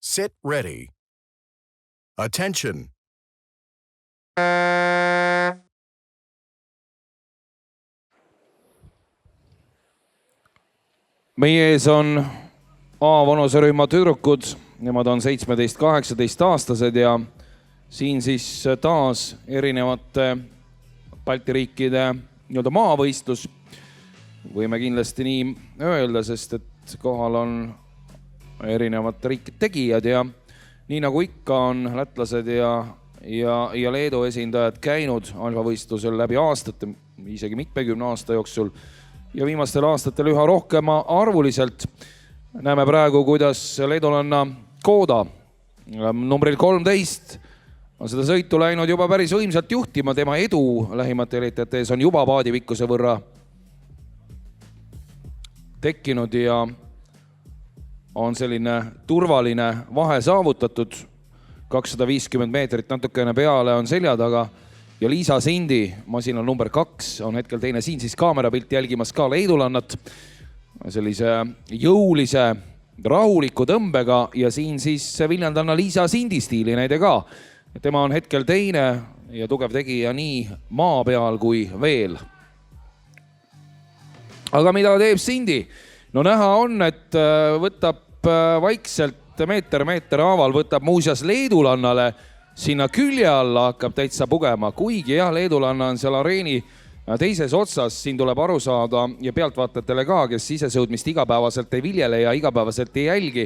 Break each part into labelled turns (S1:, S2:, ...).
S1: Sit ready. Attention.
S2: Meie ees on A-vanuserühma tüdrukud, nemad on 17-18 aastased ja siin siis taas erinevate Balti riikide nii-öelda maavõistlus. Võime kindlasti nii öelda, sest et kohal on erinevate riikide tegijad ja nii nagu ikka on lätlased ja Leedu esindajad käinud alfavõistlusel läbi aastate, isegi mitmekümne aasta jooksul ja viimastel aastatel üha rohkem arvuliselt. Näeme praegu, kuidas leedulanna Kooda numbril 13 on seda sõitu läinud juba päris võimsalt juhtima. Tema edu lähimate jälitajate ees on juba paadipikkuse võrra tekkinud ja on selline turvaline vahe saavutatud. 250 meetrit natukene peale on selja taga ja Liisa Sindi, masinal number 2, on hetkel teine siin siis kaamerapilti jälgimas ka leedulannat sellise jõulise rahuliku tõmbega ja siin siis viljandanna Liisa Sindi stiili näide ka. Tema on hetkel teine ja tugev tegija nii maa peal kui veel. Aga mida teeb Sindi? No näha on, et võtab vaikselt meeter haaval, võtab muuseas leedulannale sinna külje alla, hakkab täitsa pugema. Kuigi jah, leedulanna on seal areeni teises otsas, siin tuleb aru saada ja pealtvaatajatele ka, kes sisesõudmist igapäevaselt ei viljele ja igapäevaselt ei jälgi,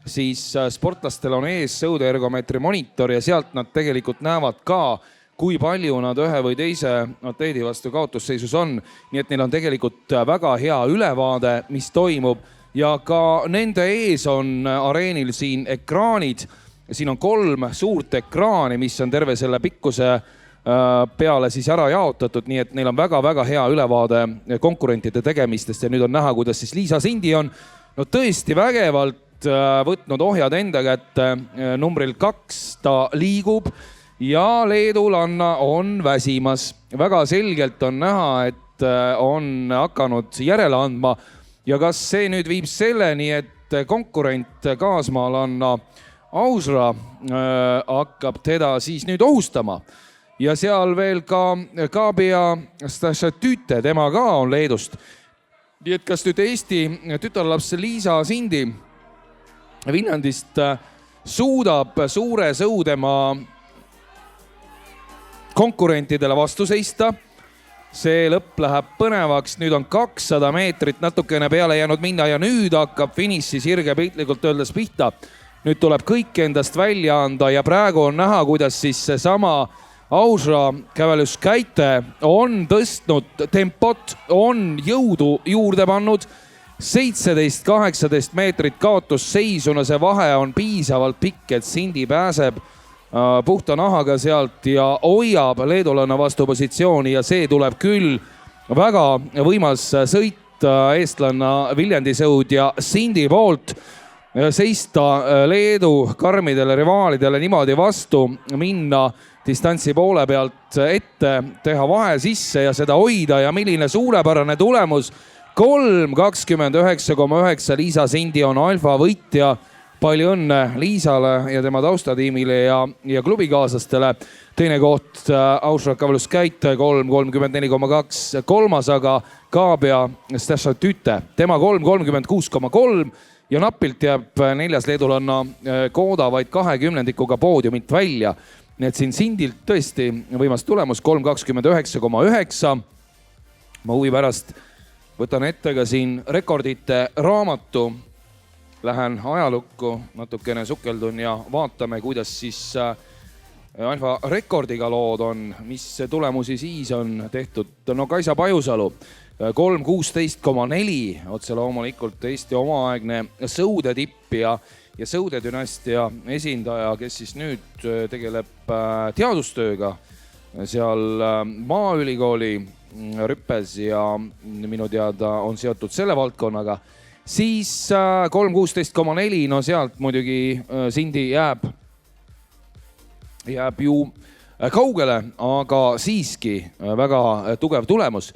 S2: siis sportlastel on ees sõudeergomeetri monitor ja sealt nad tegelikult näevad ka, kui palju nad ühe või teise atleedi vastu kaotusseisus on. Nii et neil on tegelikult väga hea ülevaade, mis toimub ja ka nende ees on areenil siin ekraanid. Siin on 3 suurt ekraani, mis on terve selle pikkuse peale siis ära jaotatud, nii et neil on väga-väga hea ülevaade konkurentide tegemistest ja nüüd on näha, kuidas siis Liisa Sindi on tõesti vägevalt võtnud ohjad enda kätte. Numbril 2 ta liigub ja leedulanna on väsimas. Väga selgelt on näha, et on hakanud järele andma ja kas see nüüd viib selleni, et konkurent kaasmaalanna Ausra hakkab teda siis nüüd ohustama. Ja seal veel ka Kabia Stasatüte, tema ka on Leedust. Nii et kas nüüd Eesti tütarlaps Liisa Sindi Viljandist suudab suure sõudema konkurentidele vastu seista? See lõpp läheb põnevaks, nüüd on 200 meetrit natukene peale jäänud minna ja nüüd hakkab finiši sirge piltlikult öeldes pihta. Nüüd tuleb kõik endast välja anda ja praegu on näha, kuidas siis seesama Ausra Kävelyskäite on tõstnud tempot, on jõudu juurde pannud. 17-18 meetrit kaotusseisuna, see vahe on piisavalt pikk, et Sindi pääseb puhta nahaga sealt ja hoiab leedulanna vastu positsiooni ja see tuleb küll väga võimas sõit eestlanna Viljandi sõudja Sindi poolt. Seista Leedu karmidele rivaalidele niimoodi vastu, minna distantsi poole pealt ette, teha vahe sisse ja seda hoida ja milline suurepärane tulemus. 3.29,9 Liisa Sindi on alfa võitja. Palju õnne Liisale ja tema taustatiimile ja klubikaaslastele. Teine koht Ausra Kävelyskäite 3.34,2. Kolmas aga Kabia Stasatüte. Tema 3.36,3 ja napilt jääb 4. leedulanna Kooda vaid 20-ndikuga poodiumilt välja. Nii et siin Sindilt tõesti võimas tulemus 3.29,9. Ma huvi pärast võtan ette ka siin rekordite raamatu. Lähen ajalukku, natukene sukeldun ja vaatame, kuidas siis alfa rekordiga lood on, mis tulemusi siis on tehtud. No Kaisa Pajusalu 3.16,4, otse loomulikult Eesti omaaegne sõudetipp ja sõudedünastia esindaja, kes siis nüüd tegeleb teadustööga seal Maaülikooli rüppes ja minu teada on seotud selle valdkonnaga. Siis 3.16,4, no sealt muidugi Sindi jääb ju kaugele, aga siiski väga tugev tulemus.